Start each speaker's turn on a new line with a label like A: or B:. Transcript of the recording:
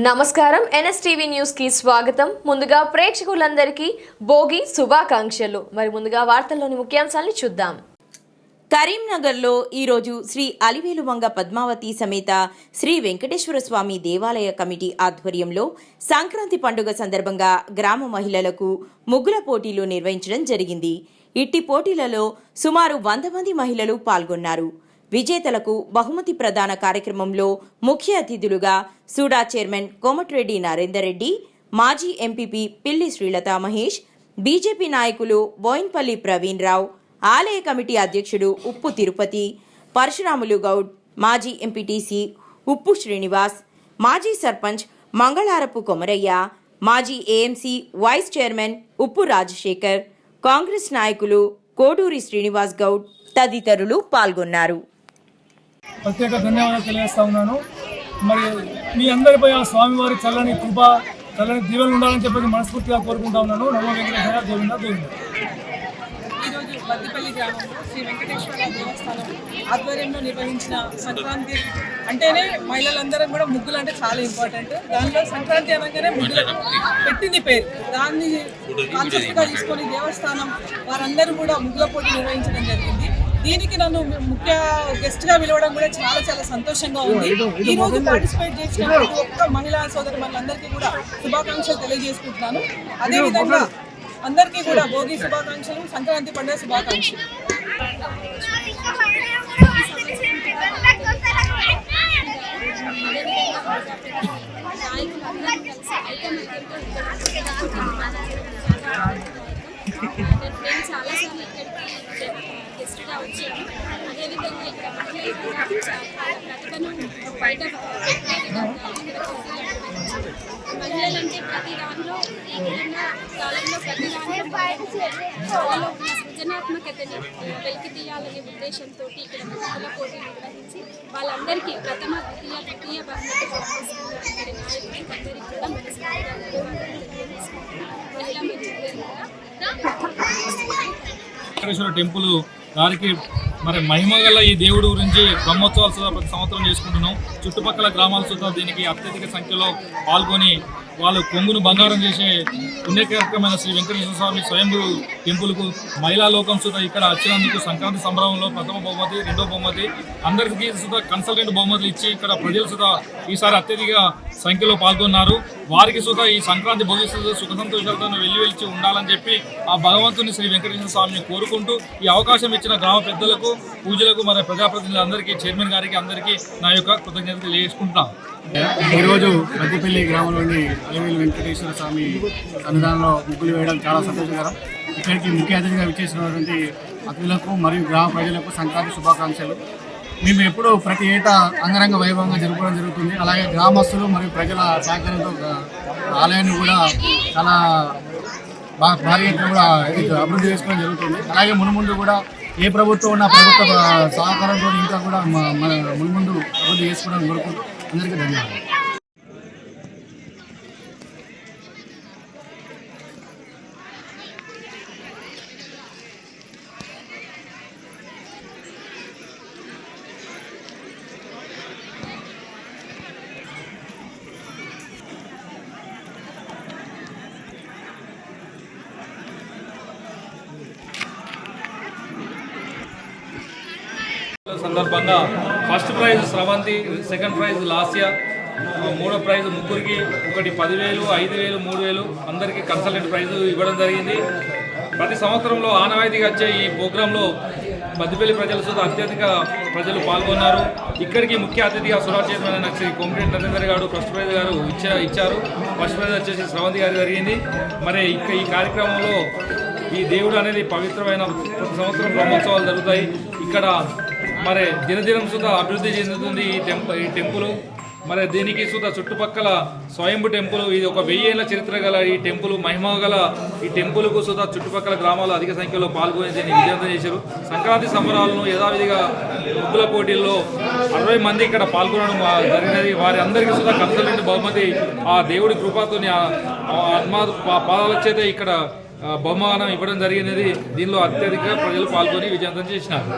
A: నమస్కారం NSTV news కి స్వాగతం. ముందుగా ప్రేక్షకులందరికీ భోగి శుభాకాంక్షలు. మరి ముందుగా వార్తల్లోని ముఖ్యాంశాలను చూద్దాం.
B: కరీంనగర్లో ఈరోజు శ్రీ అలివేలుమంగ పద్మావతి సమేత శ్రీ వెంకటేశ్వర స్వామి దేవాలయ కమిటీ ఆధ్వర్యంలో సంక్రాంతి పండుగ సందర్భంగా గ్రామ మహిళలకు ముగ్గుల పోటీలు నిర్వహించడం జరిగింది. ఇట్టి పోటీలలో సుమారు 100 మంది మహిళలు పాల్గొన్నారు. విజేతలకు బహుమతి ప్రదాన కార్యక్రమంలో ముఖ్య అతిథులుగా సూడా చైర్మన్ కోమటిరెడ్డి నరేందర్ రెడ్డి, మాజీ ఎంపీపీ పిల్లి శ్రీలత మహేష్, బీజేపీ నాయకులు బోయిన్పల్లి ప్రవీణ్ రావు, ఆలయ కమిటీ అధ్యక్షుడు ఉప్పు తిరుపతి, పరశురాములు గౌడ్, మాజీ ఎంపీటీసీ ఉప్పు శ్రీనివాస్, మాజీ సర్పంచ్ మంగళారపు కొమరయ్య, మాజీ ఏఎంసీ వైస్ చైర్మన్ ఉప్పు రాజశేఖర్, కాంగ్రెస్ నాయకులు కోడూరి శ్రీనివాస్ గౌడ్ తదితరులు పాల్గొన్నారు.
C: ప్రత్యేక ధన్యవాదాలు తెలియజేస్తా ఉన్నాను. మరి మీ అందరిపై ఆ స్వామివారి చల్లని కృప, చల్లని దీవెనలు ఉండాలని చెప్పి మనస్ఫూర్తిగా కోరుకుంటా ఉన్నాను. నమో వెంకటేశ్వర, గోవింద గోవింద.
D: ఈరోజు బద్దిపల్లి గ్రామంలో శ్రీ వెంకటేశ్వర దేవస్థానం ఆధ్వర్యంలో నిర్వహించిన సంక్రాంతి అంటేనే మహిళలందరం కూడా ముగ్గులు అంటే చాలా ఇంపార్టెంట్. దానిలో సంక్రాంతి అనగానే ముగ్గులకు పెట్టింది పేరు. దాన్ని కాన్సెప్ట్గా తీసుకొని దేవస్థానం వారందరూ కూడా ముగ్గుల పోటీ నిర్వహించడం జరిగింది. దీనికి నన్ను ముఖ్య గెస్ట్గా పిలవడం కూడా చాలా చాలా సంతోషంగా ఉంది. ఈ రోజు పార్టిసిపేట్ చేసిన ప్రతి ఒక్క మహిళా సోదరి మనందరికీ కూడా శుభాకాంక్షలు తెలియజేసుకుంటున్నాను. అదేవిధంగా అందరికీ కూడా భోగి శుభాకాంక్షలు, సంక్రాంతి పండుగ శుభాకాంక్షలు.
E: నేను చాలాసార్లు ఇక్కడికి గెస్ట్గా వచ్చాను. అదేవిధంగా ఇక్కడ ప్రతిభను బయట మహిళలంటే ప్రతి దానిలో ఈగిన కాలంలో ప్రతి దానిలో వాళ్ళలో ఉన్న సృజనాత్మకతని వెలికి తీయాలనే ఉద్దేశంతో ఇక్కడ ముగ్గుల పోటీ నిర్వహించి వాళ్ళందరికీ ప్రథమ ద్వితీయ తృతీయ బహుమతి పంపిస్తున్న ఇక్కడి నాయకులకి అందరికీ కూడా మనస్ఫూర్తిగా మహిళా మిత్రులు కూడా
C: వెంకటేశ్వర టెంపుల్ గారికి మరి మహిమ గల ఈ దేవుడి గురించి బ్రహ్మోత్సవాలు సుధా ప్రతి సంవత్సరం చేసుకుంటున్నాం. చుట్టుపక్కల గ్రామాల సుధా దీనికి అత్యధిక సంఖ్యలో పాల్గొని వాళ్ళు కొంగును బంగారం చేసే పుణ్యకరమైన శ్రీ వెంకటేశ్వర స్వామి స్వయంభూ టెంపుల్కు మహిళా లోకం సుధా ఇక్కడ వచ్చినందుకు సంక్రాంతి సంబరంలో ప్రథమ బహుమతి, రెండో బహుమతి, అందరికీ సుధా కన్సల్టెంట్ బహుమతులు ఇచ్చి ఇక్కడ ప్రజలు సుధా ఈసారి అత్యధిక సంఖ్యలో పాల్గొన్నారు. వారికి సుధా ఈ సంక్రాంతి భోగి సుఖ సంతోషాలతో వెల్లివెలిచి ఉండాలని చెప్పి ఆ భగవంతుని శ్రీ వెంకటేశ్వర స్వామిని కోరుకుంటూ ఈ అవకాశం ఇచ్చిన గ్రామ పెద్దలకు, పూజలకు, మరి ప్రజాప్రతినిధులందరికీ, చైర్మన్ గారికి అందరికీ నా యొక్క కృతజ్ఞతలు తెలియజేసుకుంటున్నాం.
F: ఈరోజు బద్దిపల్లి గ్రామంలోని అలివేలు వెంకటేశ్వర స్వామి సన్నిధానంలో ముగ్గులు వేయడం చాలా సంతోషకరం. ఇక్కడికి ముఖ్య అతిథిగా విచ్చేసినటువంటి అతిథులకు మరియు గ్రామ ప్రజలకు సంక్రాంతి శుభాకాంక్షలు. మేము ఎప్పుడూ ప్రతి ఏటా అంగరంగ వైభవంగా జరుపుకోవడం జరుగుతుంది. అలాగే గ్రామస్తులు మరియు ప్రజల సహకారంతో ఆలయాన్ని కూడా చాలా భారీ ఎత్తున కూడా అభివృద్ధి చేసుకోవడం జరుగుతుంది. అలాగే మున్ముందు కూడా ఏ ప్రభుత్వం ఉన్న ప్రభుత్వ సహకారంతో ఇంకా కూడా మన మున్ముందు అభివృద్ధి చేసుకోవడం కోరుకుంటూ అందరికీ ధన్యవాదాలు.
C: సందర్భంగా ఫస్ట్ ప్రైజ్ స్రవంతి, సెకండ్ ప్రైజ్ లాస్య, మూడో ప్రైజ్ ముగ్గురికి, ఒకటి 10,000, 5,000, 3,000 అందరికీ కన్సల్టెంట్ ప్రైజ్ ఇవ్వడం జరిగింది. ప్రతి సంవత్సరంలో ఆనవాయితీగా వచ్చే ఈ ప్రోగ్రాంలో బద్దిపల్లి ప్రజలు సుధా అత్యధిక ప్రజలు పాల్గొన్నారు. ఇక్కడికి ముఖ్య అతిథిగా సురా చైర్మన్ అయిన శ్రీ కోమటిరెడ్డి నరేందర్ గారు ఫస్ట్ ప్రైజ్ గారు ఇచ్చారు. ఫస్ట్ ప్రైజ్ వచ్చేసి స్రవంతి గారి జరిగింది. మరి ఈ కార్యక్రమంలో ఈ దేవుడు అనేది పవిత్రమైన ప్రతి సంవత్సరం బ్రహ్మోత్సవాలు జరుగుతాయి. ఇక్కడ మరి దినదినం సుధా అభివృద్ధి చెందుతుంది ఈ టెంపుల్. మరి దీనికి సుధా చుట్టుపక్కల స్వయంభూ టెంపుల్, ఇది ఒక 1000 ఏళ్ల చరిత్ర గల ఈ టెంపుల్, మహిమ గల ఈ టెంపుల్కు సుధా చుట్టుపక్కల గ్రామాలు అధిక సంఖ్యలో పాల్గొని దీన్ని విజయవంతం చేశారు. సంక్రాంతి సంబరాలను యథావిధిగా ముగ్గుల పోటీల్లో 60 మంది ఇక్కడ పాల్గొనడం జరిగినది. వారి అందరికీ సుధా కన్సల్టెంట్ బహుమతి ఆ దేవుడి కృపతో పాదాల చేత ఇక్కడ బహుమానం ఇవ్వడం జరిగినది. దీనిలో అత్యధిక ప్రజలు పాల్గొని విజయవంతం చేసినారు.